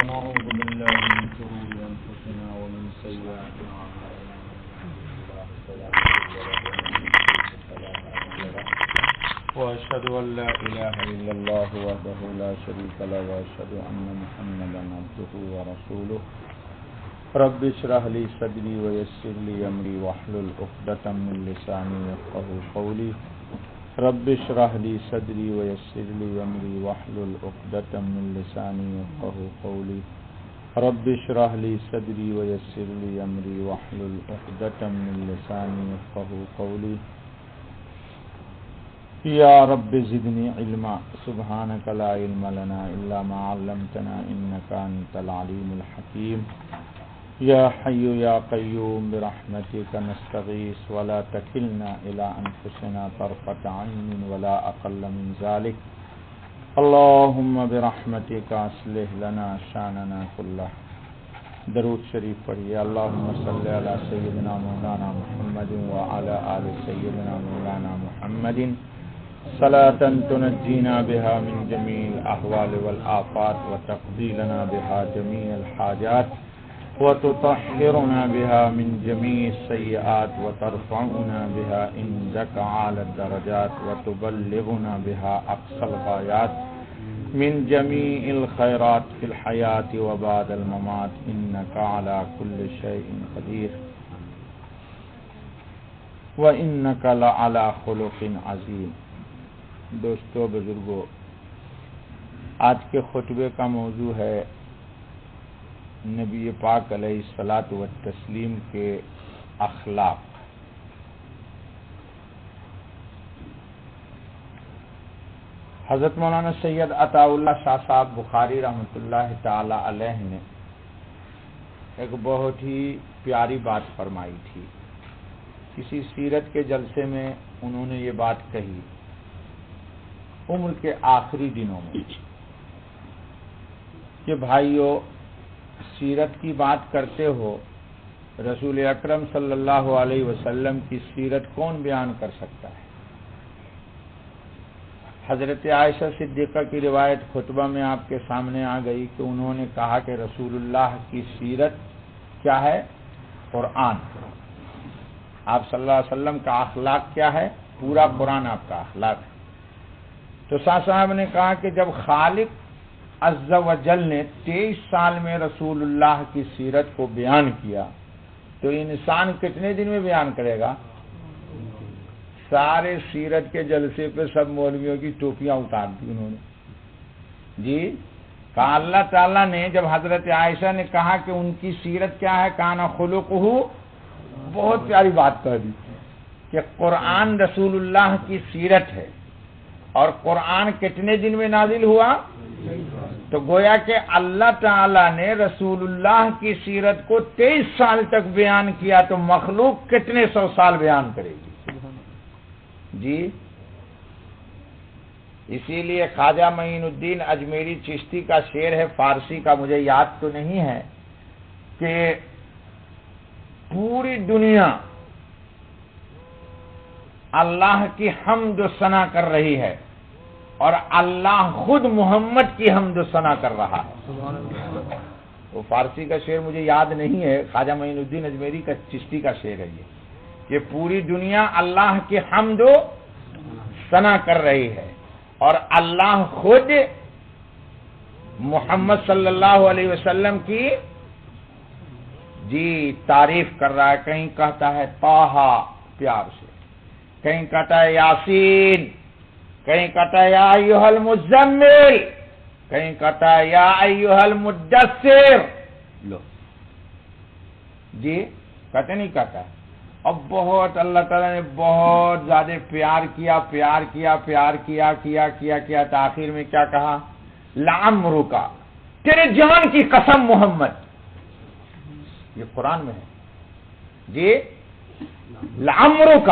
ونعوذ بالله من شرور أنفسنا ومن سيئات أعمالنا وأشهد أن لا إله إلا الله وحده لا شريك له وأشهد أن محمدا عبده ورسوله رب اشرح لي صدري ويسر لي أمري واحلل عقدة من لساني يفقهوا قولي رب اشرح لي صدري ويسر لي أمري واحلل عقدة من لساني يفقهوا قولي رب اشرح لي صدري ويسر لي أمري واحلل عقدة من لساني يفقهوا قولي یا رب زدنی علما سبحانک لا علم لنا الا ما علمتنا انک انت العلیم الحکیم یا حی یا قیوم برحمتک نستغیث ولا تکلنا الى انفسنا طرفة عین ولا اقل من ذلك اللهم برحمتک اصلح لنا شاننا كله. درود شریف پڑھیے. اللهم صل علی سیدنا مولانا محمد وعلى آل سیدنا مولانا محمد صلاة تنجينا بها من جميع الأحوال والآفات وتقضي لنا بها جميع الحاجات وتطهرنا بها من جميع السيئات وترفعنا بها عندك أعلى الدرجات وتبلغنا بها أقصى الغايات من جميع الخيرات في الحياة وبعد الممات إنك على كل شيء قدير وإنك لعلى خلق عظيم. دوستو بزرگو، آج کے خطبے کا موضوع ہے نبی پاک علیہ الصلاۃ والتسلیم کے اخلاق. حضرت مولانا سید عطا اللہ شاہ صاحب بخاری رحمۃ اللہ تعالی علیہ نے ایک بہت ہی پیاری بات فرمائی تھی. کسی سیرت کے جلسے میں انہوں نے یہ بات کہی عمر کے آخری دنوں میں کہ بھائیو، سیرت کی بات کرتے ہو، رسول اکرم صلی اللہ علیہ وسلم کی سیرت کون بیان کر سکتا ہے؟ حضرت عائشہ صدیقہ کی روایت خطبہ میں آپ کے سامنے آ گئی کہ انہوں نے کہا کہ رسول اللہ کی سیرت کیا ہے؟ قرآن. آپ صلی اللہ علیہ وسلم کا اخلاق کیا ہے؟ پورا قرآن آپ کا اخلاق ہے. تو شاہ صاحب نے کہا کہ جب خالق عز و جل نے 23 سال میں رسول اللہ کی سیرت کو بیان کیا تو انسان کتنے دن میں بیان کرے گا؟ سارے سیرت کے جلسے پہ سب مولویوں کی ٹوپیاں اتار دی انہوں نے. جی کہا اللہ تعالیٰ نے جب حضرت عائشہ نے کہا کہ ان کی سیرت کیا ہے، کانا خلقہ، بہت پیاری بات کہہ دی کہ قرآن رسول اللہ کی سیرت ہے. اور قرآن کتنے دن میں نازل ہوا؟ تو گویا کہ اللہ تعالیٰ نے رسول اللہ کی سیرت کو 23 سال تک بیان کیا تو مخلوق کتنے 100 سال بیان کرے گی؟ جی اسی لیے خواجہ معین الدین اجمیری چشتی کا شعر ہے، فارسی کا مجھے یاد تو نہیں ہے، کہ پوری دنیا اللہ کی حمد و ثنا کر رہی ہے اور اللہ خود محمد کی حمد و ثنا کر رہا ہے. وہ فارسی کا شعر مجھے یاد نہیں ہے، خواجہ معین الدین اجمیری کا چشتی کا شعر ہے یہ، کہ پوری دنیا اللہ کی حمد و ثنا کر رہی ہے اور اللہ خود محمد صلی اللہ علیہ وسلم کی تعریف کر رہا ہے. کہیں کہتا ہے طٰہٰ پیار سے، کہیں کہتا ہے یاسین، کہیں کہتا ہے یا ایھا المزمل، کہیں کہتا ہے یا ایھا المدثر. لو جی کہتے نہیں کہتا ہے. اب بہت اللہ تعالیٰ نے بہت زیادہ پیار کیا تاخیر میں کیا کہا؟ لعمرک، تیرے جان کی قسم محمد. یہ قرآن میں ہے جی. لعمرک،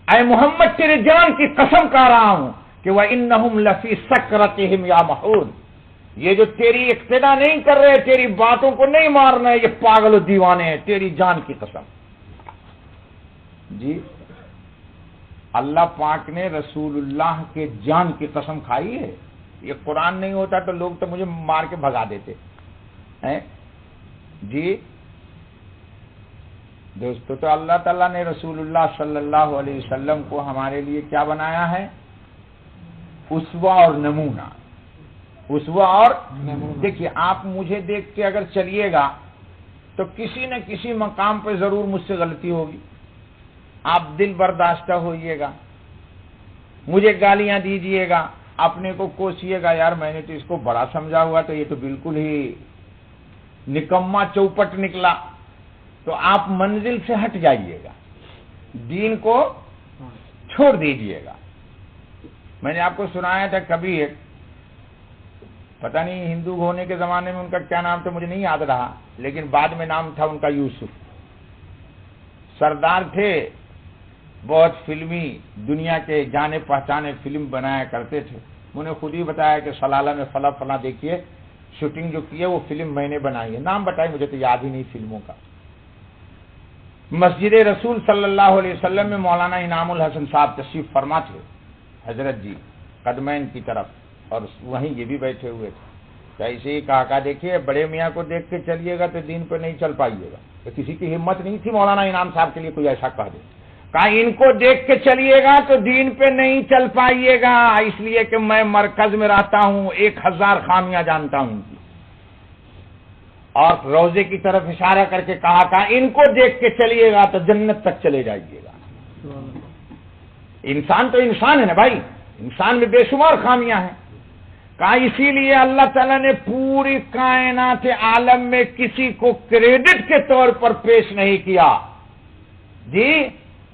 اے محمد تیرے جان کی قسم کھا رہا ہوں کہ وَإِنَّهُمْ لَفِي سَكْرَتِهِمْ يَعْمَهُونَ. یہ جو تیری اقتدا نہیں کر رہے، تیری باتوں کو نہیں مار رہے، یہ پاگل و دیوانے ہیں، تیری جان کی قسم. جی اللہ پاک نے رسول اللہ کے جان کی قسم کھائی ہے. یہ قرآن نہیں ہوتا تو لوگ تو مجھے مار کے بھگا دیتے. جی دوستو، تو اللہ تعالیٰ نے رسول اللہ صلی اللہ علیہ وسلم کو ہمارے لیے کیا بنایا ہے؟ اسوہ اور نمونہ. اسوہ اور دیکھیے، آپ مجھے دیکھ کے اگر چلیے گا تو کسی نہ کسی مقام پہ ضرور مجھ سے غلطی ہوگی. آپ دل برداشتہ ہوئیے گا، مجھے گالیاں دیجئے گا، اپنے کو کوسیے گا، یار میں نے تو اس کو بڑا سمجھا ہوا تو یہ تو بالکل ہی نکما چوپٹ نکلا. تو آپ منزل سے ہٹ جائیے گا، دین کو چھوڑ دیجئے گا. میں نے آپ کو سنایا تھا کبھی، ایک پتہ نہیں ہندو ہونے کے زمانے میں ان کا کیا نام تھا مجھے نہیں یاد رہا، لیکن بعد میں نام تھا ان کا یوسف. سردار تھے، بہت فلمی، دنیا کے جانے پہچانے فلم بنایا کرتے تھے. انہوں نے خود ہی بتایا کہ سلالہ میں فلاں فلاں دیکھیے شوٹنگ جو کی ہے وہ فلم میں نے بنائی ہے. نام بتائے، مجھے تو یاد ہی نہیں فلموں کا. مسجد رسول صلی اللہ علیہ وسلم میں مولانا انعام الحسن صاحب تشریف فرما تھے، حضرت جی قدمین کی طرف، اور وہیں یہ بھی بیٹھے ہوئے تھے. تو ایسے ہی کہا دیکھیے بڑے میاں کو دیکھ کے چلیے گا تو دین پہ نہیں چل پائیے گا. تو کسی کی ہمت نہیں تھی مولانا انعام صاحب کے لیے کوئی ایسا کہہ دے. کہا ان کو دیکھ کے چلیے گا تو دین پہ نہیں چل پائیے گا، اس لیے کہ میں مرکز میں رہتا ہوں، 1000 خامیاں جانتا ہوں. اور روزے کی طرف اشارہ کر کے کہا ان کو دیکھ کے چلیے گا تو جنت تک چلے جائیے گا. انسان تو انسان ہے نا بھائی، انسان میں بے شمار خامیاں ہیں. کہا اسی لیے اللہ تعالیٰ نے پوری کائنات عالم میں کسی کو کریڈٹ کے طور پر پیش نہیں کیا. جی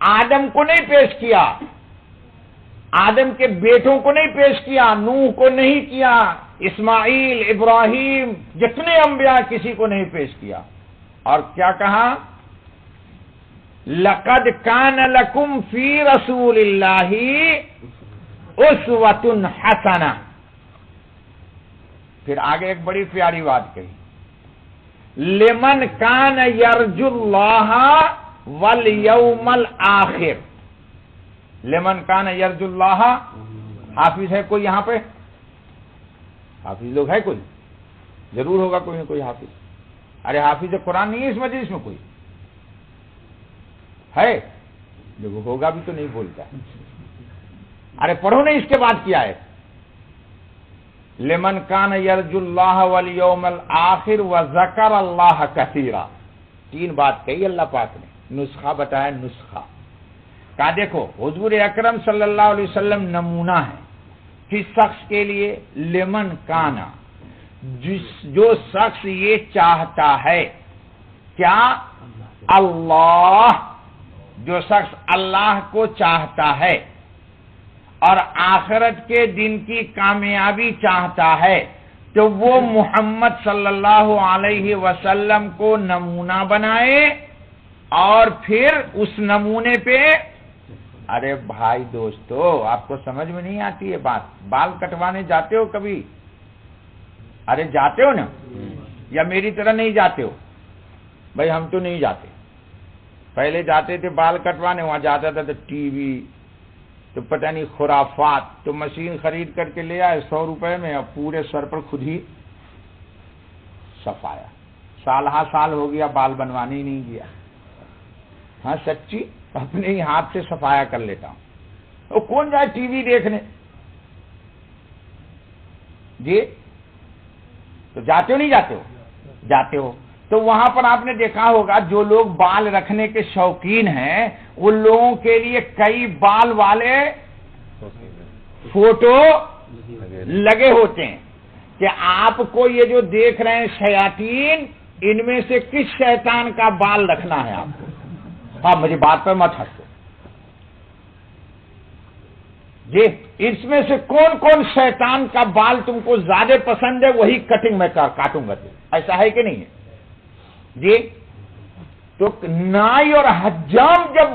آدم کو نہیں پیش کیا، آدم کے بیٹوں کو نہیں پیش کیا، نوح کو نہیں کیا، اسماعیل، ابراہیم، جتنے انبیاء کسی کو نہیں پیش کیا. اور کیا کہا؟ لَقَدْ كَانَ لَكُمْ فِي رَسُولِ اللَّهِ أُسْوَةٌ حَسَنَةٌ. پھر آگے ایک بڑی پیاری بات کہی، لِمَنْ كَانَ يَرْجُو اللَّهَ وَالْيَوْمَ الْآخِرِ. لِمَنْ كَانَ يَرْجُو اللَّهَ. حافظ ہے کوئی یہاں پہ؟ حافظ لوگ ہے کوئی؟ ضرور ہوگا کوئی نہ کوئی حافظ. ارے حافظ قرآن نہیں ہے اس مجلس میں کوئی ہے؟ جو ہوگا بھی تو نہیں بولتا. ارے پڑھو نہیں اس کے بعد کیا ہے؟ لمن کان یرجو اللہ والیوم الآخر وذکر اللہ کثیرا. 3 بات کہی اللہ پاک نے، نسخہ بتایا. نسخہ کہا دیکھو حضور اکرم صلی اللہ علیہ وسلم نمونہ ہے کس شخص کے لیے؟ لمن کانا، جو شخص یہ چاہتا ہے، کیا؟ اللہ. جو شخص اللہ کو چاہتا ہے اور آخرت کے دن کی کامیابی چاہتا ہے تو وہ محمد صلی اللہ علیہ وسلم کو نمونہ بنائے اور پھر اس نمونے پہ. ارے بھائی دوستو، آپ کو سمجھ میں نہیں آتی ہے بات؟ بال کٹوانے جاتے ہو کبھی؟ ارے جاتے ہو نا، یا میری طرح نہیں جاتے ہو؟ بھائی ہم تو نہیں جاتے. پہلے جاتے تھے بال کٹوانے، وہاں جاتا تھا تو ٹی وی، تو پتہ نہیں خرافات. تو مشین خرید کر کے لے آئے 100 روپے میں، اور پورے سر پر خود ہی صفایا. سالہ سال ہو گیا بال بنوانے ہی نہیں گیا. ہاں سچی، اپنے ہی ہاتھ سے صفایا کر لیتا ہوں. وہ کون جائے ٹی وی دیکھنے؟ جی تو جاتے ہو نہیں جاتے ہو؟ جاتے ہو. تو وہاں پر آپ نے دیکھا ہوگا جو لوگ بال رکھنے کے شوقین ہیں ان لوگوں کے لیے کئی بال والے فوٹو لگے ہوتے ہیں کہ آپ کو یہ جو دیکھ رہے ہیں شیاطین، ان میں سے کس شیطان کا بال رکھنا ہے آپ کو. ہاں مجھے بات پر مت ہنسو جی. اس میں سے کون کون شیطان کا بال تم کو زیادہ پسند ہے، وہی کٹنگ میں کاٹوں گا. ایسا ہے کہ نہیں ہے جی؟ تو نائی اور حجام جب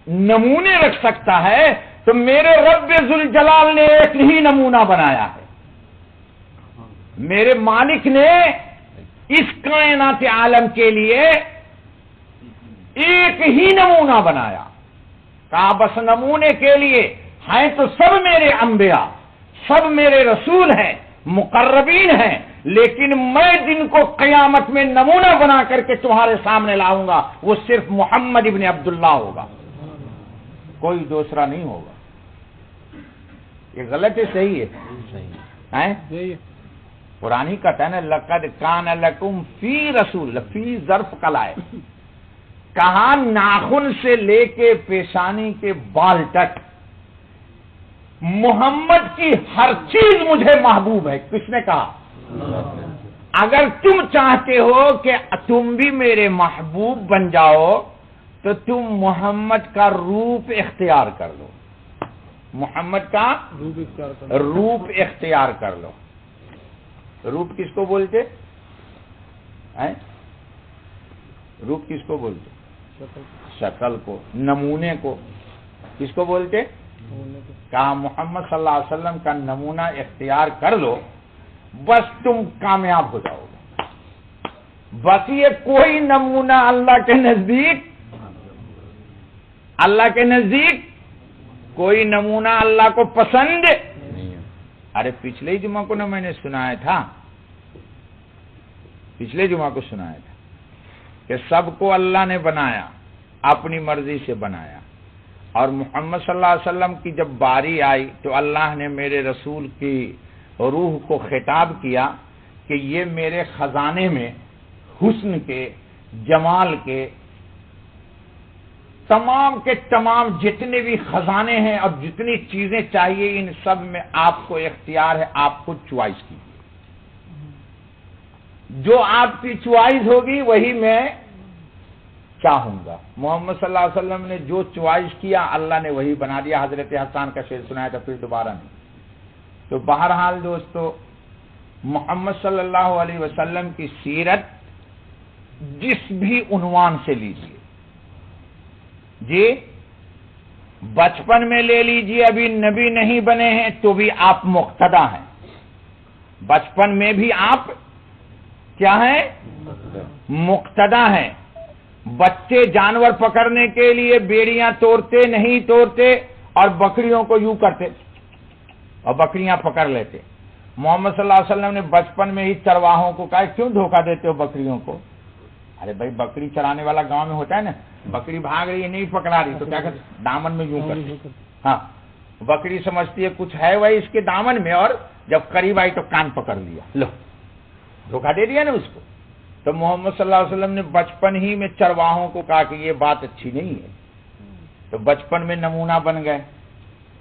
نمونے رکھ سکتا ہے تو میرے رب ذوالجلال نے ایک ہی نمونہ بنایا ہے. میرے مالک نے اس کائنات عالم کے لیے ایک ہی نمونہ بنایا. کہا بس نمونے کے لیے ہیں تو سب میرے انبیاء، سب میرے رسول ہیں، مقربین ہیں، لیکن میں جن کو قیامت میں نمونہ بنا کر کے تمہارے سامنے لاؤں گا وہ صرف محمد ابن عبداللہ ہوگا، کوئی دوسرا نہیں ہوگا۔ یہ غلط ہے صحیح ہے؟ قرآن ہی کہتا ہے نا لقد کان لکم فی رسول، فی ظرف کلائے، کہاں ناخن سے لے کے پیشانی کے بال تک محمد کی ہر چیز مجھے محبوب ہے۔ کس نے کہا؟ اگر تم چاہتے ہو کہ تم بھی میرے محبوب بن جاؤ تو تم محمد کا روپ اختیار کر لو، محمد کا روپ اختیار کر لو۔ روپ کس کو بولتے ہیں؟ روپ کس کو بولتے؟ شکل کو، نمونے کو کس کو بولتے؟ کہا محمد صلی اللہ علیہ وسلم کا نمونہ اختیار کر لو، بس تم کامیاب ہو جاؤ گے۔ بس یہ کوئی نمونہ اللہ کے نزدیک کوئی نمونہ اللہ کو پسند نہیں۔ ارے پچھلے جمعہ کو نا میں نے سنایا تھا کہ سب کو اللہ نے بنایا، اپنی مرضی سے بنایا، اور محمد صلی اللہ علیہ وسلم کی جب باری آئی تو اللہ نے میرے رسول کی روح کو خطاب کیا کہ یہ میرے خزانے میں حسن کے، جمال کے تمام جتنے بھی خزانے ہیں اور جتنی چیزیں چاہیے ان سب میں آپ کو اختیار ہے، آپ کو چوائس کی، جو آپ کی چوائس ہوگی وہی میں چاہوں گا۔ محمد صلی اللہ علیہ وسلم نے جو چوائس کیا اللہ نے وہی بنا دیا۔ حضرت حسان کا شعر سنایا تھا، پھر دوبارہ نہیں۔ تو بہرحال دوستو، محمد صلی اللہ علیہ وسلم کی سیرت جس بھی عنوان سے لیجیے، جی بچپن میں لے لیجیے، ابھی نبی نہیں بنے ہیں تو بھی آپ مقتدا ہیں، بچپن میں بھی آپ کیا ہیں؟ مقتدا ہیں۔ بچے جانور پکڑنے کے لیے بیڑیاں توڑتے نہیں توڑتے اور بکریوں کو یوں کرتے اور بکریاں پکڑ لیتے۔ محمد صلی اللہ علیہ وسلم نے بچپن میں ہی چرواہوں کو کہا کیوں دھوکہ دیتے ہو بکریوں کو؟ ارے بھائی بکری چرانے والا گاؤں میں ہوتا ہے نا، بکری بھاگ رہی ہے نہیں پکڑا رہی تو کیا کرتے؟ دامن میں یوں کرتے۔ ہاں، بکری سمجھتی ہے کچھ ہے وہی اس کے دامن میں، اور جب قریب آئی تو کان پکڑ لیا، لو دھوکہ دے دیا نا اس کو۔ تو محمد صلی اللہ علیہ وسلم نے بچپن ہی میں چرواہوں کو کہا کہ یہ بات اچھی نہیں ہے، تو بچپن میں نمونہ بن گئے۔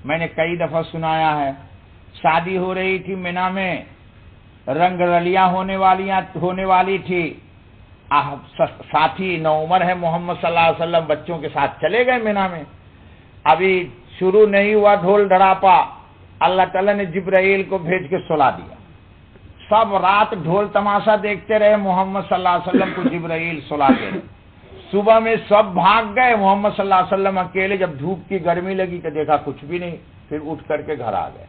میں نے کئی دفعہ سنایا ہے، شادی ہو رہی تھی مینا میں، رنگ رلیاں ہونے والی تھی، ساتھی نوعمر ہے محمد صلی اللہ علیہ وسلم بچوں کے ساتھ چلے گئے مینا میں۔ ابھی شروع نہیں ہوا ڈھول ڈھڑاپا، اللہ تعالیٰ نے جبرائیل کو بھیج کے سلا دیا۔ سب رات ڈھول تماشا دیکھتے رہے، محمد صلی اللہ علیہ وسلم کو جبرائیل سلاتے رہے۔ صبح میں سب بھاگ گئے، محمد صلی اللہ علیہ وسلم اکیلے، جب دھوپ کی گرمی لگی تو دیکھا کچھ بھی نہیں، پھر اٹھ کر کے گھر آ گئے۔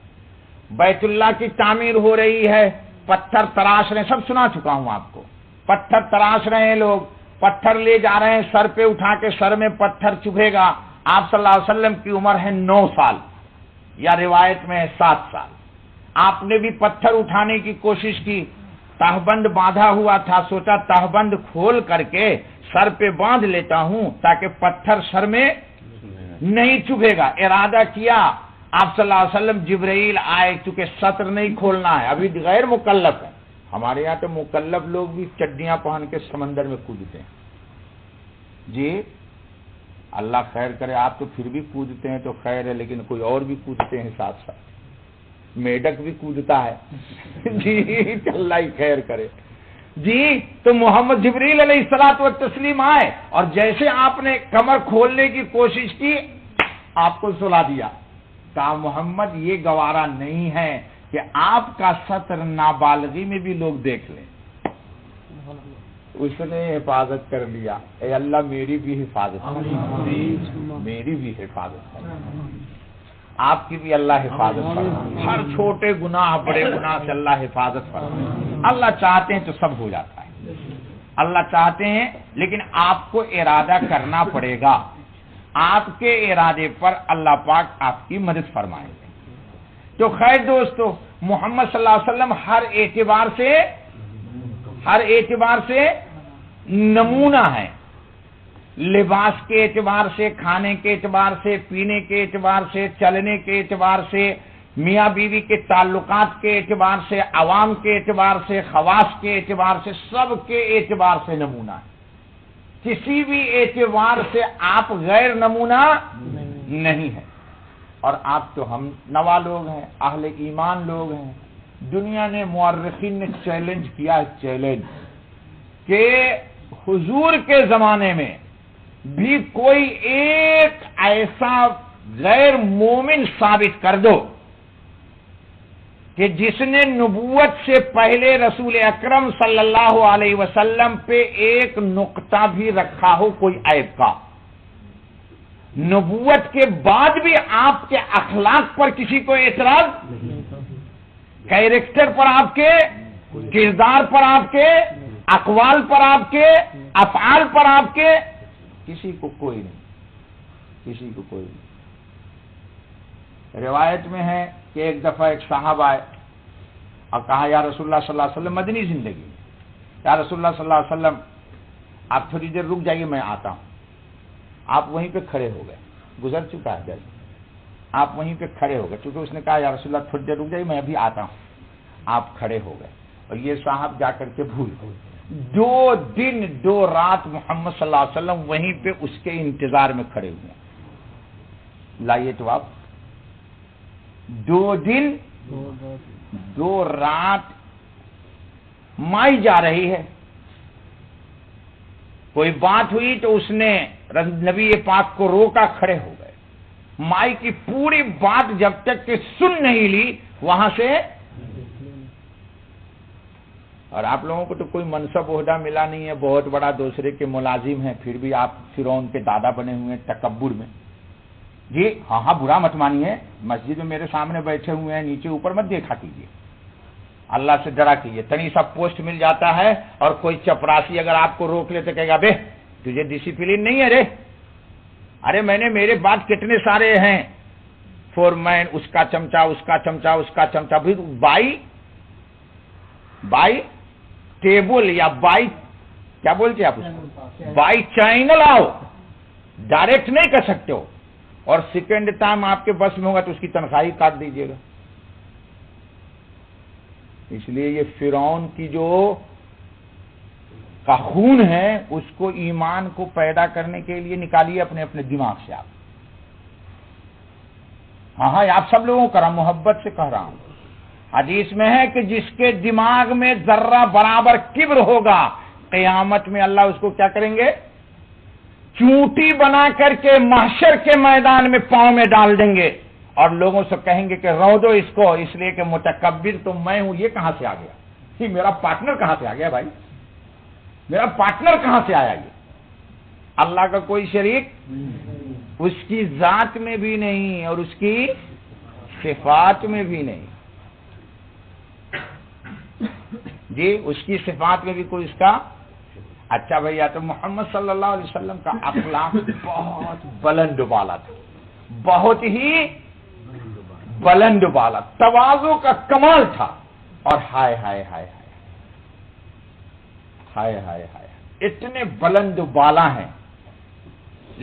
بیت اللہ کی تعمیر ہو رہی ہے، پتھر تراش رہے، سب سنا چکا ہوں آپ کو، پتھر تراش رہے ہیں لوگ، پتھر لے جا رہے ہیں، سر پہ اٹھا کے سر میں پتھر چبھے گا۔ آپ صلی اللہ علیہ وسلم کی عمر ہے 9 سال یا روایت میں ہے 7 سال۔ آپ نے بھی پتھر اٹھانے کی کوشش کی، تہبند باندھا ہوا تھا، سوچا تہبند کھول کر کے سر پہ باندھ لیتا ہوں تاکہ پتھر سر میں نہیں چبھے گا۔ ارادہ کیا، آپ صلی اللہ علیہ وسلم جبرائیل آئے، چونکہ سطر نہیں کھولنا ہے، ابھی غیر مکلف ہے۔ ہمارے یہاں تو مکلف لوگ بھی چڈیاں پہن کے سمندر میں کودتے ہیں۔ جی اللہ خیر کرے، آپ تو پھر بھی کودتے ہیں تو خیر ہے، لیکن کوئی اور بھی کودتے ہیں ساتھ ساتھ، میڈک بھی کودتا ہے جی اللہ ہی خیر کرے۔ جی تو محمد جبریل علیہ الصلوۃ والتسلیم آئے، اور جیسے آپ نے کمر کھولنے کی کوشش کی آپ کو سلا دیا۔ کہا محمد یہ گوارا نہیں ہے کہ آپ کا سطر نابالغی میں بھی لوگ دیکھ لیں۔ اس نے حفاظت کر لیا، اے اللہ میری بھی حفاظت کر، میری بھی حفاظت کر، آپ کی بھی اللہ حفاظت فرمائے۔ ہر چھوٹے گناہ بڑے گناہ سے اللہ حفاظت فرمائے۔ اللہ چاہتے ہیں تو سب ہو جاتا ہے، اللہ چاہتے ہیں، لیکن آپ کو ارادہ کرنا پڑے گا۔ آپ کے ارادے پر اللہ پاک آپ کی مدد فرمائیں گے۔ تو خیر دوستو، محمد صلی اللہ علیہ وسلم ہر اعتبار سے ہر اعتبار سے نمونہ ہے، لباس کے اعتبار سے، کھانے کے اعتبار سے، پینے کے اعتبار سے، چلنے کے اعتبار سے، میاں بیوی کے تعلقات کے اعتبار سے، عوام کے اعتبار سے، خواص کے اعتبار سے، سب کے اعتبار سے نمونہ ہے۔ کسی بھی اعتبار سے آپ غیر نمونہ نہیں ہے۔ اور آپ تو ہم نوا لوگ ہیں، اہل ایمان لوگ ہیں۔ دنیا نے، مورخین نے چیلنج کیا ہے، چیلنج کہ حضور کے زمانے میں بھی کوئی ایک ایسا غیر مومن ثابت کر دو کہ جس نے نبوت سے پہلے رسول اکرم صلی اللہ علیہ وسلم پہ ایک نقطہ بھی رکھا ہو کوئی عیب کا، نبوت کے بعد بھی آپ کے اخلاق پر کسی کو اعتراض، کیریکٹر پر آپ کے، کردار پر آپ کے، اقوال پر آپ کے، افعال پر آپ کے، کسی کو کوئی نہیں، کسی کو کوئی نہیں۔ روایت میں ہے کہ ایک دفعہ ایک صاحب آئے اور کہا یا رسول اللہ صلی اللہ علیہ وسلم، مدنی زندگی میں، یا رسول اللہ صلی اللہ علیہ وسلم آپ تھوڑی دیر رک جائیے، میں آتا ہوں۔ آپ وہیں پہ کھڑے ہو گئے، گزر چکا ہے جیسے، آپ وہیں پہ کھڑے ہو گئے، چونکہ اس نے کہا یا رسول اللہ تھوڑی دیر رک جائیے، میں ابھی آتا ہوں۔ آپ کھڑے ہو گئے اور یہ صاحب جا کر کے بھول گئے۔ 2 دن 2 رات محمد صلی اللہ علیہ وسلم وہیں پہ اس کے انتظار میں کھڑے ہوئے ہیں۔ لائیے تو آپ 2 دن 2 رات مائی جا رہی ہے، کوئی بات ہوئی تو اس نے نبی پاک کو روکا، کھڑے ہو گئے۔ مائی کی پوری بات جب تک کہ سن نہیں لی وہاں سے، اور آپ لوگوں کو تو کوئی منصب عہدہ ملا نہیں ہے، بہت بڑا دوسرے کے ملازم ہیں، پھر بھی آپ فرعون کے دادا بنے ہوئے ہیں تکبر میں۔ جی ہاں برا مت مانیے، مسجد میں میرے سامنے بیٹھے ہوئے ہیں، نیچے اوپر مت دیکھا کیجیے، اللہ سے ڈرا کیجیے۔ تنی سا پوسٹ مل جاتا ہے اور کوئی چپراسی اگر آپ کو روک لے تو کہے گا بے تجھے ڈسپلن نہیں ہے رے، ارے میں نے، میرے بعد کتنے سارے ہیں فورمین، اس کا چمچا، اس کا چمچا، اس کا چمچا، بائی ٹیبل یا بائی کیا بولتے آپ اس کو، بائی چینل آؤ، ڈائریکٹ نہیں کر سکتے ہو، اور سیکنڈ ٹائم آپ کے بس میں ہوگا تو اس کی تنخواہی کاٹ دیجیے گا۔ اس لیے یہ فرعون کی جو کا خون ہے اس کو، ایمان کو پیدا کرنے کے لیے نکالیے اپنے اپنے دماغ سے آپ۔ ہاں آپ سب لوگوں کو محبت سے کہہ رہا ہوں، حدیث میں ہے کہ جس کے دماغ میں ذرہ برابر کبر ہوگا، قیامت میں اللہ اس کو کیا کریں گے، چونٹی بنا کر کے محشر کے میدان میں پاؤں میں ڈال دیں گے، اور لوگوں سے کہیں گے کہ رو دو اس کو، اس لیے کہ متکبر تو میں ہوں، یہ کہاں سے آ گیا، یہ میرا پارٹنر کہاں سے آ گیا بھائی، میرا پارٹنر کہاں سے آیا، یہ اللہ کا کوئی شریک اس کی ذات میں بھی نہیں اور اس کی صفات میں بھی نہیں، جی اس کی صفات میں بھی کوئی اس کا۔ اچھا بھیا، تو محمد صلی اللہ علیہ وسلم کا اخلاق بہت بلند بالا تھا، بہت ہی بلند بالا، تواضع کا کمال تھا، اور ہائے ہائے ہائے ہائے ہائے ہائے ہائے اتنے بلند بالا ہیں،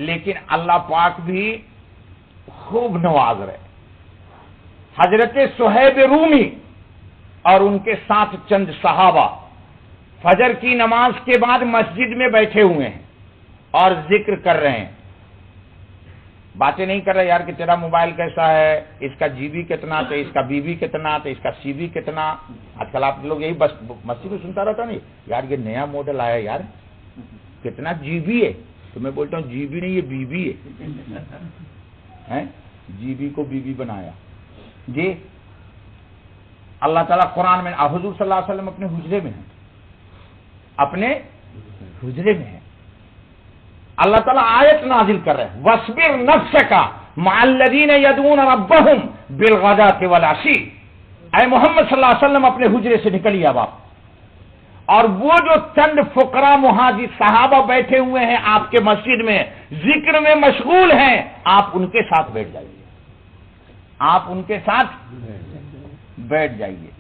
لیکن اللہ پاک بھی خوب نواز رہے۔ حضرت صہیب رومی اور ان کے ساتھ چند صحابہ فجر کی نماز کے بعد مسجد میں بیٹھے ہوئے ہیں اور ذکر کر رہے ہیں، باتیں نہیں کر رہے یار کہ تیرا موبائل کیسا ہے، اس کا جی بی کتنا، تو اس کا بی بی کتنا، تو اس کا سی بی کتنا۔ آج کل آپ لوگ یہی بس مسجد میں سنتا رہتا نہیں یار یہ نیا ماڈل آیا یار کتنا جی بی ہے، تو میں بولتا ہوں جی بی نہیں، یہ بی بی ہے، جی بی کو بی بی بنایا۔ جی اللہ تعالیٰ قرآن میں، حضور صلی اللہ علیہ وسلم اپنے حجرے میں ہیں، اپنے حجرے میں ہیں، اللہ تعالیٰ آیت نازل کر رہے ہیں، وَاصْبِرْ نَفْسَكَ مَعَ الَّذِينَ يَدْعُونَ رَبَّهُمْ بِالْغَدَاةِ وَالْعَشِيِّ۔ اے محمد صلی اللہ علیہ وسلم اپنے حجرے سے نکلیے اب آپ، اور وہ جو چند فقراء مہاجر صحابہ بیٹھے ہوئے ہیں آپ کے مسجد میں، ذکر میں مشغول ہیں، آپ ان کے ساتھ بیٹھ جائیے، آپ ان کے ساتھ بیٹھ جائیے۔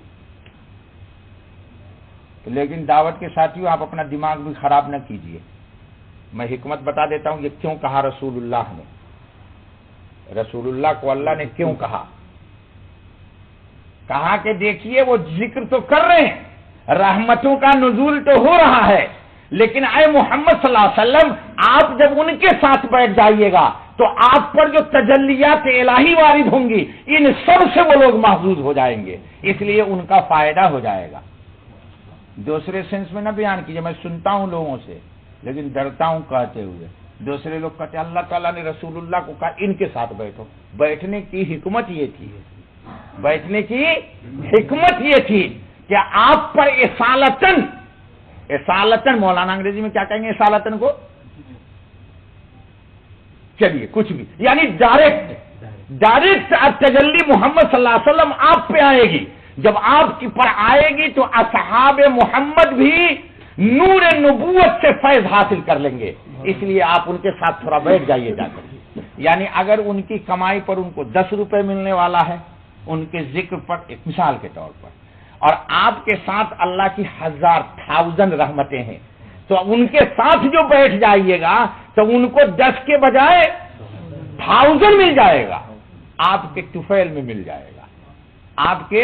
لیکن دعوت کے ساتھیوں آپ اپنا دماغ بھی خراب نہ کیجیے. میں حکمت بتا دیتا ہوں یہ کیوں کہا رسول اللہ نے. رسول اللہ کو اللہ نے کیوں کہا کہ دیکھیے وہ ذکر تو کر رہے ہیں, رحمتوں کا نزول تو ہو رہا ہے, لیکن اے محمد صلی اللہ علیہ وسلم آپ جب ان کے ساتھ بیٹھ جائیے گا تو آپ پر جو تجلیات الہی وارد ہوں گی ان سب سے وہ لوگ محفوظ ہو جائیں گے, اس لیے ان کا فائدہ ہو جائے گا. دوسرے سینس میں نہ بیان کیجیے, میں سنتا ہوں لوگوں سے لیکن ڈرتا ہوں کہتے ہوئے. دوسرے لوگ کہتے ہیں اللہ تعالیٰ نے رسول اللہ کو کہا ان کے ساتھ بیٹھو. بیٹھنے کی حکمت یہ تھی, بیٹھنے کی حکمت یہ تھی کہ آپ پر اصالتن مولانا انگریزی میں کیا کہیں گے اصالتن کو, چلیے کچھ بھی, یعنی ڈائریکٹ تجلی محمد صلی اللہ علیہ وسلم آپ پہ آئے گی. جب آپ کی پر آئے گی تو اصحاب محمد بھی نور نبوت سے فیض حاصل کر لیں گے. اس لیے آپ ان کے ساتھ تھوڑا بیٹھ جائیے جا کر. یعنی اگر ان کی کمائی پر ان کو 10 روپے ملنے والا ہے ان کے ذکر پر, ایک مثال کے طور پر, اور آپ کے ساتھ اللہ کی 1000 رحمتیں ہیں, تو ان کے ساتھ جو بیٹھ جائیے گا تو ان کو 10 کے بجائے 1000 مل جائے گا, آپ کے طفیل میں مل جائے گا, آپ کے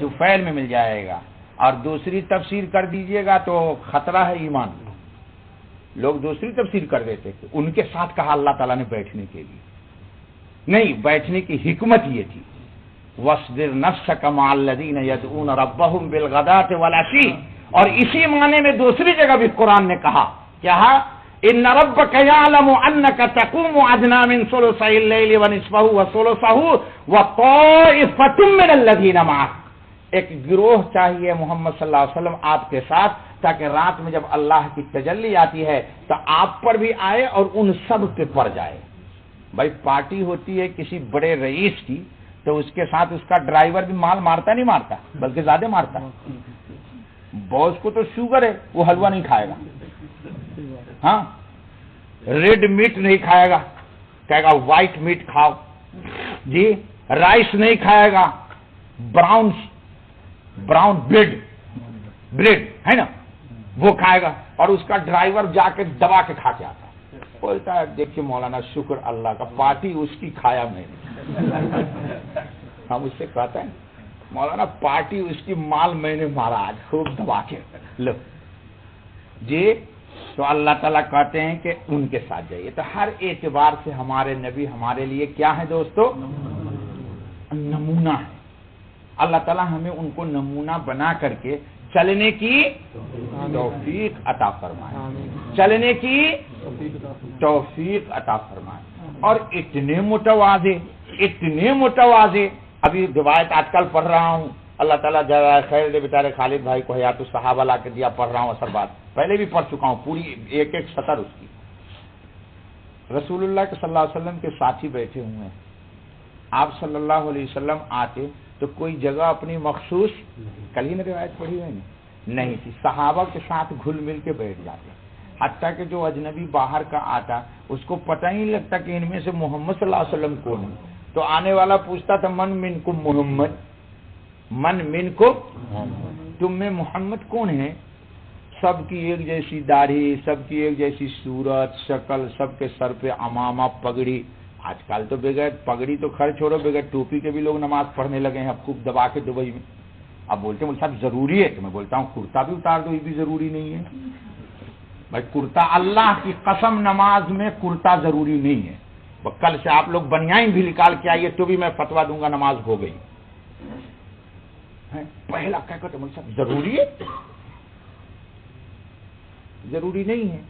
طفیل میں مل جائے گا. اور دوسری تفسیر کر دیجئے گا تو خطرہ ہے ایمان. لوگ دوسری تفسیر کر دیتے کہ ان کے ساتھ کہا اللہ تعالیٰ نے بیٹھنے کے لیے, نہیں, بیٹھنے کی حکمت یہ تھی وَاصْبِرْ نَفْسَكَ مَعَ الَّذِينَ يَدْعُونَ رَبَّهُمْ بِالْغَدَاةِ وَالْعَشِيِّ. اور اسی معنی میں دوسری جگہ بھی قرآن نے کہا کیا, إِنَّ رَبَّكَ يَعْلَمُ أَنَّكَ تَقُومُ أَدْنَىٰ مِنْ ثُلُثَيِ اللَّيْلِ وَنِصْفَهُ وَثُلُثَهُ وَطَائِفَةٌ مِّنَ الَّذِينَ مَعَكَ. ایک گروہ چاہیے محمد صلی اللہ علیہ وسلم آپ کے ساتھ, تاکہ رات میں جب اللہ کی تجلی آتی ہے تو آپ پر بھی آئے اور ان سب پہ پڑ جائے. بھائی پارٹی ہوتی ہے کسی بڑے رئیس کی تو اس کے ساتھ اس کا ڈرائیور بھی مال مارتا نہیں مارتا, بلکہ زیادہ مارتا. باس کو تو شوگر ہے, وہ حلوہ نہیں کھائے گا, ہاں, ریڈ میٹ نہیں کھائے گا, کہے گا وائٹ میٹ کھاؤ جی. رائس نہیں کھائے گا, براؤن بریڈ ہے نا وہ کھائے گا, اور اس کا ڈرائیور جا کے دبا کے کھا کے آتا ہے. بولتا ہے دیکھیے مولانا شکر اللہ کا, پارٹی اس کی کھایا میں نے. ہم اس سے کہتے ہیں مولانا پارٹی اس کی مال میں نے مارا آج خوب دبا کے لو جی. تو اللہ تعالیٰ کہتے ہیں کہ ان کے ساتھ جائیے. تو ہر اعتبار سے ہمارے نبی ہمارے لیے کیا ہے دوستو, نمونہ ہے. اللہ تعالیٰ ہمیں ان کو نمونہ بنا کر کے چلنے کی توفیق عطا فرمائے, چلنے کی توفیق عطا فرمائے. اور اتنے متواضع, ابھی روایت آج کل پڑھ رہا ہوں, اللہ تعالیٰ جزائے خیر دے بیچارے خالد بھائی کو حیات الصحابہ لا کے دیا, پڑھ رہا ہوں اثر بات, پہلے بھی پڑھ چکا ہوں پوری ایک سطر اس کی. رسول اللہ کے صلی اللہ علیہ وسلم کے ساتھی بیٹھے ہوئے ہیں, آپ صلی اللہ علیہ وسلم آتے تو کوئی جگہ اپنی مخصوص, کل ہی نے روایت پڑھی ہوئی نہیں تھی, صحابہ کے ساتھ گھل مل کے بیٹھ جاتے. حتیٰ کہ جو اجنبی باہر کا آتا اس کو پتہ ہی نہیں لگتا کہ ان میں سے محمد صلی اللہ علیہ وسلم کون ہے, تو آنے والا پوچھتا تھا من منکم محمد, من منکم, تم میں محمد کون ہے؟ سب کی ایک جیسی داڑھی, سب کی ایک جیسی صورت شکل, سب کے سر پہ عمامہ پگڑی. آج کل تو بغیر پگڑی تو خیر چھوڑو, بغیر ٹوپی کے بھی لوگ نماز پڑھنے لگے ہیں اب خوب دبا کے دبئی میں. اب بولتے ہیں صاحب ضروری ہے, تو میں بولتا ہوں کرتا بھی اتار دو, یہ بھی ضروری نہیں ہے بھائی. کرتا اللہ کی قسم نماز میں کرتا ضروری نہیں ہے. کل سے آپ لوگ بنیان بھی نکال کے آئیے تو بھی میں فتوا دوں گا نماز ہو گئی. پہلا کہہ کر صاحب ضروری ہے, ضروری نہیں ہے.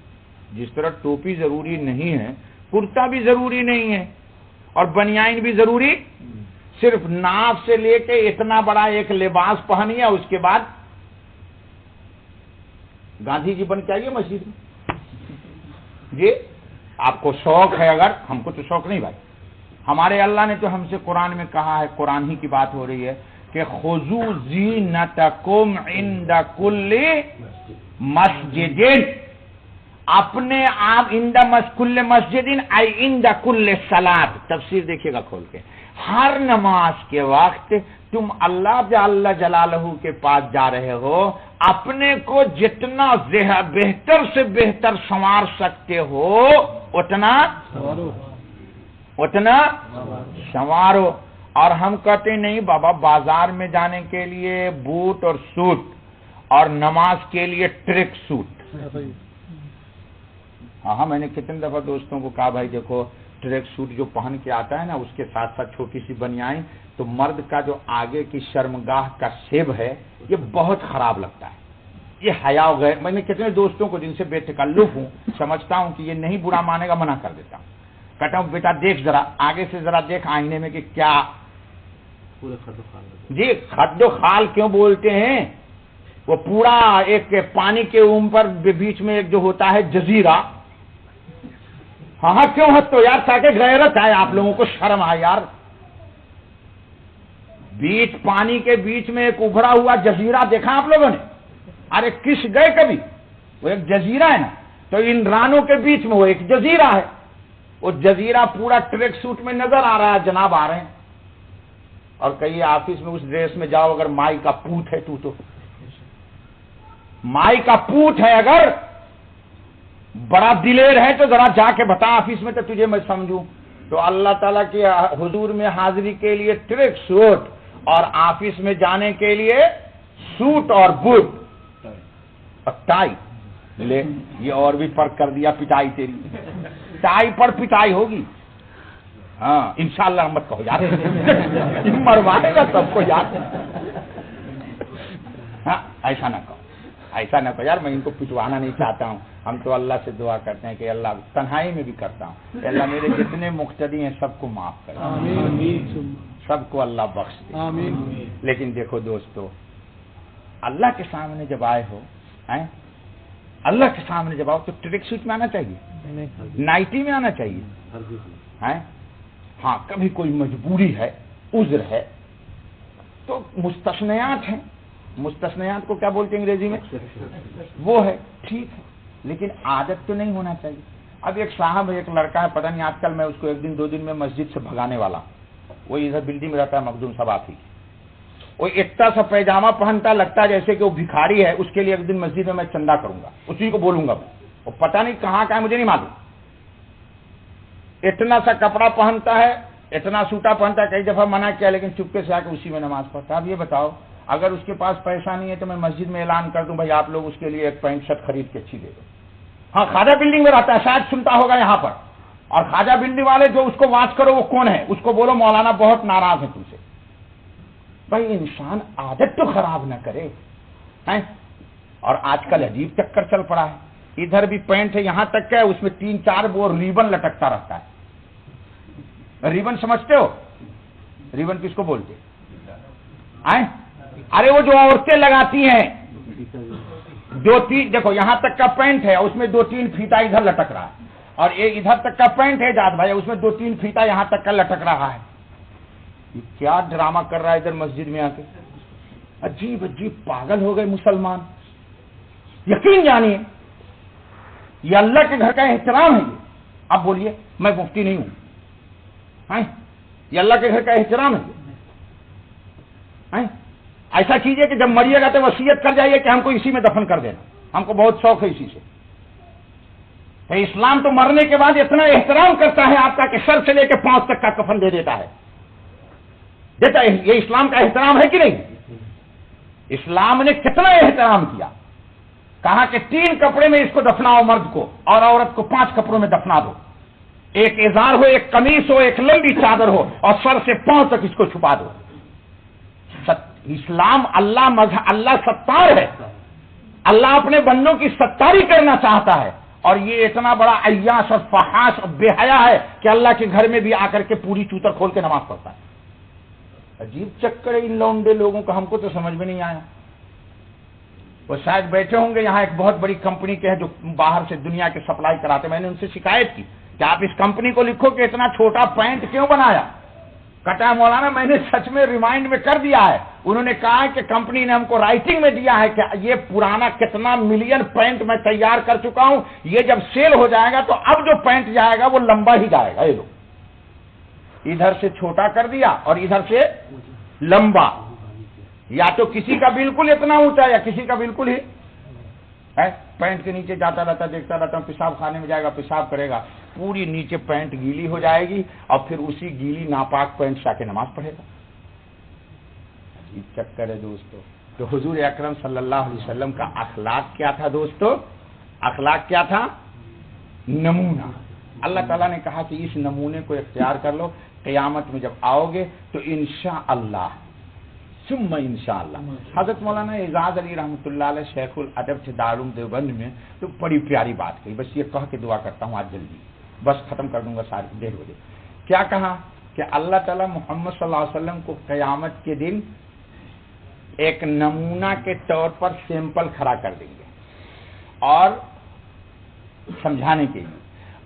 جس طرح ٹوپی ضروری نہیں ہے کرتا بھی ضروری نہیں ہے, اور بنیان بھی ضروری. صرف ناف سے لے کے اتنا بڑا ایک لباس پہنیے, اس کے بعد گاندھی جی بن کے آئیے مسجد میں جی. آپ کو شوق ہے, اگر ہم کو تو شوق نہیں بھائی. ہمارے اللہ نے تو ہم سے قرآن میں کہا ہے, قرآن ہی کی بات ہو رہی ہے کہ خذوا زینتکم عند کل مسجد, اپنے آپ عند کل مسجد ای عند کل صلاۃ. تفسیر دیکھیے گا کھول کے, ہر نماز کے وقت تم اللہ جل جلالہ کے پاس جا رہے ہو، اپنے کو جتنا بہتر سے بہتر سنوار سکتے ہو اتنا سنوارو۔ اور ہم کہتے نہیں بابا بازار میں جانے کے لیے بوٹ اور سوٹ اور نماز کے لیے ٹریک سوٹ۔ ہاں میں نے کتنے دفعہ دوستوں کو کہا بھائی دیکھو ٹریک سوٹ جو پہن کے آتا ہے نا، اس کے ساتھ ساتھ چھوٹی سی بنیائیں، تو مرد کا جو آگے کی شرمگاہ کا شیب ہے یہ بہت خراب لگتا ہے، یہ حیا ہو گئے۔ میں نے کتنے دوستوں کو جن سے بے تکلف ہوں، سمجھتا ہوں کہ یہ نہیں برا مانے گا، منع کر دیتا ہوں، کہتا ہوں بیٹا دیکھ ذرا آگے سے ذرا دیکھ آئینے میں کہ کیا جی خد و خال کیوں بولتے ہیں؟ وہ پورا ایک پانی کے اوپر بیچ میں ایک جو ہوتا ہے جزیرہ، ہاں کیوں ہنس تو یار تاکہ غیرت آئے، آپ لوگوں کو شرم آئے یار۔ بیچ پانی کے بیچ میں ایک ابھرا ہوا جزیرہ دیکھا آپ لوگوں نے؟ ارے کس گئے کبھی؟ وہ ایک جزیرہ ہے نا، تو ان رانوں کے بیچ میں وہ ایک جزیرہ ہے، وہ جزیرہ پورا ٹریک سوٹ میں نظر آ رہا ہے، جناب آ رہے ہیں، اور کئی آفس میں اس ڈریس میں جاؤ، اگر مائی کا پوت ہے تو مائی کا پوت ہے، اگر بڑا دلیر ہے تو ذرا جا کے بتا آفس میں تو تجھے میں سمجھوں۔ تو اللہ تعالیٰ کے حضور میں حاضری کے لیے ٹریک سوٹ اور آفس میں جانے کے لیے سوٹ اور بوٹ اور ٹائی لے، یہ اور بھی فرق کر دیا، پٹائی تیری ٹائی پر پٹائی ہوگی۔ ہاں انشاءاللہ مت کہو یار، مروانے گا سب کو یار، ہاں ایسا نہ کہو، ایسا نہ کہو یار، میں ان کو پٹوانا نہیں چاہتا ہوں۔ ہم تو اللہ سے دعا کرتے ہیں کہ اللہ، تنہائی میں بھی کرتا ہوں کہ اللہ میرے جتنے مقتدی ہیں سب کو معاف کرے، سب کو اللہ بخش دے۔ لیکن دیکھو دوستو، اللہ کے سامنے جب آئے ہو، اللہ کے سامنے جب آؤ تو ٹریک سوٹ میں آنا چاہیے، نائٹی میں آنا چاہیے۔ ہاں کبھی کوئی مجبوری ہے، عذر ہے تو مستثنیات ہیں، مستثنیات کو کیا بولتے ہیں انگریزی میں؟ وہ ہے، ٹھیک ہے، لیکن عادت تو نہیں ہونا چاہیے۔ اب ایک صاحب، ایک لڑکا ہے، پتہ نہیں آج کل میں اس کو ایک دن دو دن میں مسجد سے بھگانے والا، وہ ادھر بلڈنگ میں رہتا ہے، مخدوم صاحب آفی، وہ اتنا سا پیجامہ پہنتا لگتا ہے جیسے کہ وہ بھکاری ہے، اس کے لیے ایک دن مسجد میں چندہ کروں گا، اسی کو بولوں گا، وہ پتہ نہیں کہاں کا ہے مجھے نہیں معلوم، اتنا سا کپڑا پہنتا ہے، اتنا سوٹا پہنتا ہے، کئی دفعہ منع کیا لیکن چپکے سے آ کے اسی میں نماز پڑھتا ہے۔ اب یہ بتاؤ اگر اس کے پاس پیسہ نہیں ہے تو میں مسجد میں اعلان کر دوں بھائی آپ لوگ اس کے لیے ایک پینٹ شرٹ خرید کے اچھی دے دو۔ ہاں خواجہ بلڈنگ میں رہتا ہے، شاید سنتا ہوگا یہاں پر، اور خواجہ بلڈنگ والے جو اس کو واچ کرو وہ کون ہے، اس کو بولو مولانا بہت ناراض ہے تم سے۔ بھائی انسان عادت تو خراب نہ کرے۔ اور آج کل عجیب چکر چل پڑا ہے، ادھر بھی پینٹ ہے یہاں تک ہے، اس میں 3-4 وہ ریبن لٹکتا رہتا ہے۔ ریبن سمجھتے ہو؟ ریبن کس کو بولتے؟ ارے وہ جو عورتیں لگاتی ہیں، 2-3 دیکھو یہاں تک کا پینٹ ہے، اس میں 2-3 پھیتا ادھر لٹک رہا ہے، اور یہ ادھر تک کا پینٹ ہے جاد بھائی، اس میں 2-3 پھیتا یہاں تک کا لٹک رہا ہے۔ یہ کیا ڈرامہ کر رہا ہے ادھر مسجد میں آ کے؟ عجیب عجیب پاگل ہو گئے مسلمان۔ یقین جانیے یہ اللہ کے گھر کا احترام ہے۔ یہ اب بولیے میں مفتی نہیں ہوں، یہ اللہ کے گھر کا احترام ہے۔ ایسا کیجئے کہ جب مریے گا تو وصیت کر جائیے کہ ہم کو اسی میں دفن کر دینا، ہم کو بہت شوق ہے اسی سے۔ تو اسلام تو مرنے کے بعد اتنا احترام کرتا ہے آپ کا کہ سر سے لے کے پاؤں تک کا کفن دے دیتا ہے، دیتا ہے۔ یہ اسلام کا احترام ہے کہ نہیں؟ اسلام نے کتنا احترام کیا، کہا کہ 3 کپڑے میں اس کو دفناؤ مرد کو، اور عورت کو 5 کپڑوں میں دفنا دو، ایک ازار ہو، ایک قمیص ہو، ایک لمبی چادر ہو، اور سر سے پاؤں تک اس کو چھپا دو۔ اسلام، اللہ ستار ہے، اللہ اپنے بندوں کی ستاری کرنا چاہتا ہے، اور یہ اتنا بڑا عیاش اور فحاش اور بے حیا ہے کہ اللہ کے گھر میں بھی آ کر کے پوری چوتر کھول کے نماز پڑھتا ہے۔ عجیب چکر ہے ان لونڈے لوگوں کا، ہم کو تو سمجھ میں نہیں آیا۔ وہ شاید بیٹھے ہوں گے یہاں، ایک بہت بڑی کمپنی کے ہیں جو باہر سے دنیا کے سپلائی کراتے، میں نے ان سے شکایت کی کہ آپ اس کمپنی کو لکھو کہ اتنا چھوٹا پینٹ کیوں بنایا؟ کہتا مولانا میں نے سچ میں ریمائنڈ میں کر دیا ہے، انہوں نے کہا کہ کمپنی نے ہم کو رائٹنگ میں دیا ہے کہ یہ پرانا کتنا ملین پینٹ میں تیار کر چکا ہوں، یہ جب سیل ہو جائے گا تو اب جو پینٹ جائے گا وہ لمبا ہی جائے گا۔ یہ لو ادھر سے چھوٹا کر دیا اور ادھر سے لمبا، یا تو کسی کا بالکل اتنا اونچا یا کسی کا بالکل ہی پینٹ کے نیچے جاتا رہتا، دیکھتا رہتا ہوں، پیشاب خانے میں جائے گا، پیشاب کرے گا، پوری نیچے پینٹ گیلی ہو جائے گی اور پھر اسی گیلی ناپاک پینٹ سے آ کے نماز پڑھے گا۔ یہ چکر ہے دوستو۔ تو حضور اکرم صلی اللہ علیہ وسلم کا اخلاق کیا تھا دوستو؟ اخلاق کیا تھا؟ نمونہ۔ اللہ تعالیٰ نے کہا کہ اس نمونے کو اختیار کر لو، قیامت میں جب آؤ گے تو انشاءاللہ ثم انشاءاللہ۔ حضرت مولانا اعجاز علی رحمۃ اللہ علیہ شیخ الادب تھے دارالعلوم دیوبند میں، تو بڑی پیاری بات کہی، بس یہ کہہ کے دعا کرتا ہوں آج جلدی، بس ختم کر دوں گا ساری 1:30 بجے۔ کیا کہا کہ اللہ تعالیٰ محمد صلی اللہ علیہ وسلم کو قیامت کے دن ایک نمونہ کے طور پر سیمپل کھڑا کر دیں گے اور سمجھانے کے لیے،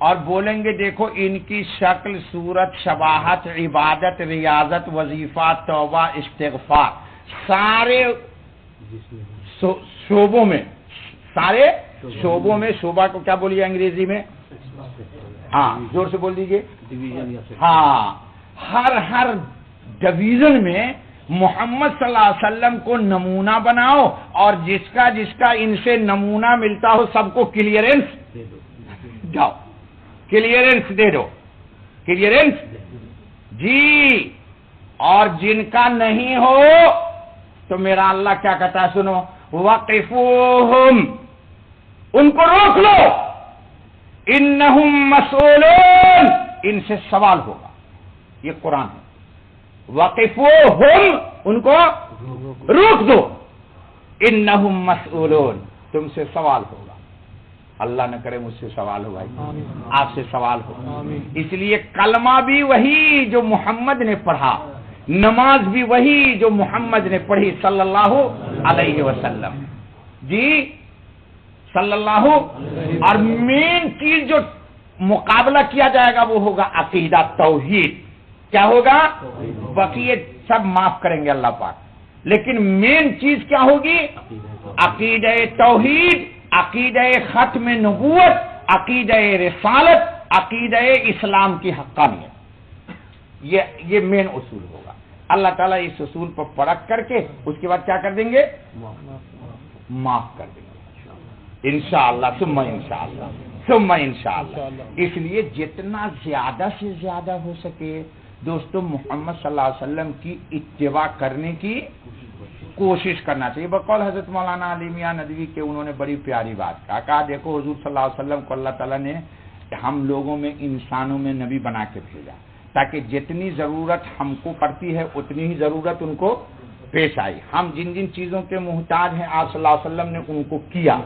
اور بولیں گے دیکھو ان کی شکل، صورت، شباہت، عبادت، ریاضت، وظیفہ، توبہ، استغفار، سارے شعبوں میں، سارے شعبوں میں، شعبہ کو کیا بولیے انگریزی میں؟ ہاں زور سے بول دیجیے۔ ہاں، ہر ڈویژن میں محمد صلی اللہ علیہ وسلم کو نمونہ بناؤ، اور جس کا ان سے نمونہ ملتا ہو سب کو کلیئرنس جاؤ، کلیئرنس دے دو، کلیئرنس جی، اور جن کا نہیں ہو تو میرا اللہ کیا کہتا ہے سنو، وقفوہم، ان کو روک لو، انہم مسئولون، ان سے سوال ہوگا، یہ قرآن ہے۔ وقفوہم، ان کو روک دو، انہم مسئولون، تم سے سوال ہوگا۔ اللہ نہ کرے مجھ سے سوال ہو بھائی، آپ سے سوال ہو۔ اس لیے کلمہ بھی وہی جو محمد نے پڑھا، نماز بھی وہی جو محمد نے پڑھی صلی اللہ علیہ وسلم، جی صلی اللہ، اور مین چیز جو مقابلہ کیا جائے گا وہ ہوگا عقیدہ توحید۔ کیا ہوگا؟ بقیہ سب معاف کریں گے اللہ پاک، لیکن مین چیز کیا ہوگی؟ عقیدہ توحید، عقیدہ ختم نبوت، عقیدہ رسالت، عقیدہ اسلام کی حقانیت، یہ مین اصول ہوگا۔ اللہ تعالیٰ اس اصول پر پرکھ کر کے اس کے بعد کیا کر دیں گے؟ معاف کر دیں گے انشاءاللہ ثم انشاءاللہ ثم انشاءاللہ۔ اس لیے جتنا زیادہ سے زیادہ ہو سکے دوستو محمد صلی اللہ علیہ وسلم کی اتباع کرنے کی کوشش کرنا چاہیے۔ بقول حضرت مولانا علی میاں ندوی کے انہوں نے بڑی پیاری بات کہا دیکھو حضور صلی اللہ علیہ وسلم کو اللہ تعالیٰ نے ہم لوگوں میں، انسانوں میں نبی بنا کے بھیجا تاکہ جتنی ضرورت ہم کو پڑتی ہے اتنی ہی ضرورت ان کو پیش آئی۔ ہم جن جن چیزوں کے محتاج ہیں آپ صلی اللہ علیہ وسلم نے ان کو کیا،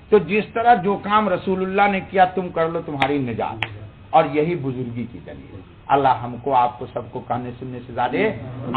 تو جس طرح جو کام رسول اللہ نے کیا تم کر لو، تمہاری نجات، اور یہی بزرگی کی دلیل ہے۔ اللہ ہم کو، آپ کو، سب کو کہنے سننے سے زیادہ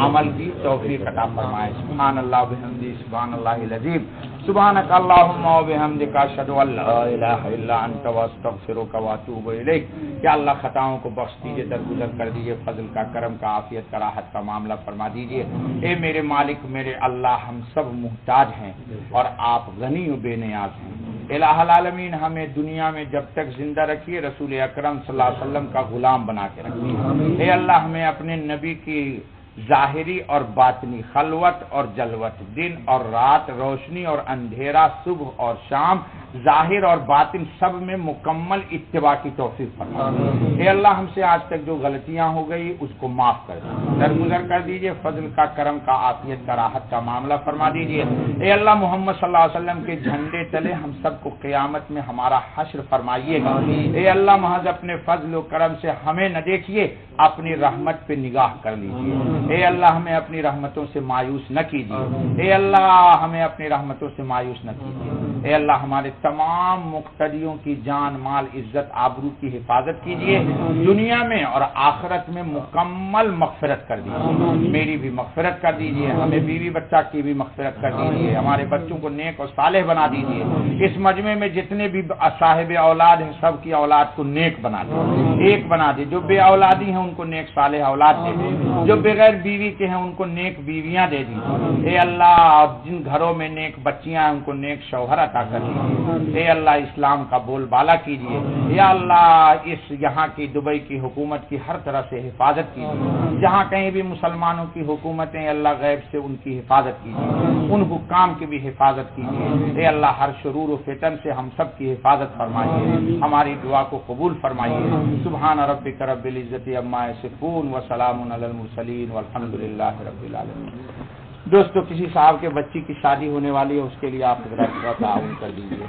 عمل کی توفیق عطا فرمائے۔ سبحان اللہ بحمدہ، سبحان اللہ العظیم، سبحانک اللہم وبحمدک، اشہد ان لا الہ الا انت، واستغفرک واتوب الیک۔ یا اللہ خطاؤں کو بخش دیجیے، درگزر کر دیجیے، فضل کا، کرم کا، عافیت کا، راحت کا معاملہ فرما دیجیے۔ اے میرے مالک، میرے اللہ، ہم سب محتاج ہیں اور آپ غنی و بے نیاز ہیں۔ الہ العالمین ہمیں دنیا میں جب تک زندہ رکھیے، رسول اکرم صلی اللہ علیہ وسلم کا غلام بنا کے رکھیے۔ اے اللہ ہمیں اپنے نبی کی ظاہری اور باطنی، خلوت اور جلوت، دن اور رات، روشنی اور اندھیرا، صبح اور شام، ظاہر اور باطن، سب میں مکمل اتباع کی توفیق فرما۔ اے اللہ ہم سے آج تک جو غلطیاں ہو گئی اس کو معاف کر دیجیے، درگزر کر دیجیے، فضل کا، کرم کا، عافیت کا، راحت کا معاملہ فرما دیجیے۔ اے اللہ محمد صلی اللہ علیہ وسلم کے جھنڈے تلے ہم سب کو قیامت میں ہمارا حشر فرمائیے گا۔ اے اللہ محض اپنے فضل و کرم سے ہمیں نہ دیکھیے، اپنی رحمت پہ نگاہ کر لیجیے۔ اے اللہ ہمیں اپنی رحمتوں سے مایوس نہ کیجیے۔ اے اللہ ہمیں اپنی رحمتوں سے مایوس نہ کیجیے۔ اے اللہ ہمارے تمام مقتدیوں کی جان، مال، عزت، آبرو کی حفاظت کیجیے، دنیا میں اور آخرت میں مکمل مغفرت کر دیجیے۔ میری بھی مغفرت کر دیجیے، ہمیں بیوی بچہ کی بھی مغفرت کر دیجیے، ہمارے بچوں کو نیک اور صالح بنا دیجیے۔ اس مجمع میں جتنے بھی صاحب اولاد ہیں سب کی اولاد کو نیک بنا دیجیے، ایک بنا دیجیے۔ جو بے اولادی ہیں ان کو نیک صالح اولاد دے دیجیے، جو بغیر بیوی کے ہیں ان کو نیک بیویاں دے دیجیے۔ اے اللہ جن گھروں میں نیک بچیاں ہیں ان کو نیک شوہر عطا کر دیجیے۔ اے اللہ اسلام کا بول بالا کیجیے، یا اللہ اس یہاں کی دبئی کی حکومت کی ہر طرح سے حفاظت کیجیے، جہاں کہیں بھی مسلمانوں کی حکومتیں اللہ غیب سے ان کی حفاظت کیجیے، ان حکام کی بھی حفاظت کیجیے، اے اللہ ہر شرور و فتن سے ہم سب کی حفاظت فرمائیے، ہماری دعا کو قبول فرمائیے۔ سبحان ربک رب العزت عما یصفون وسلام علی المرسلین والحمد للہ رب العالمین۔ دوستو کسی صاحب کے بچی کی شادی ہونے والی ہے، اس کے لیے آپ حضرات کا تعاون کر دیجیے۔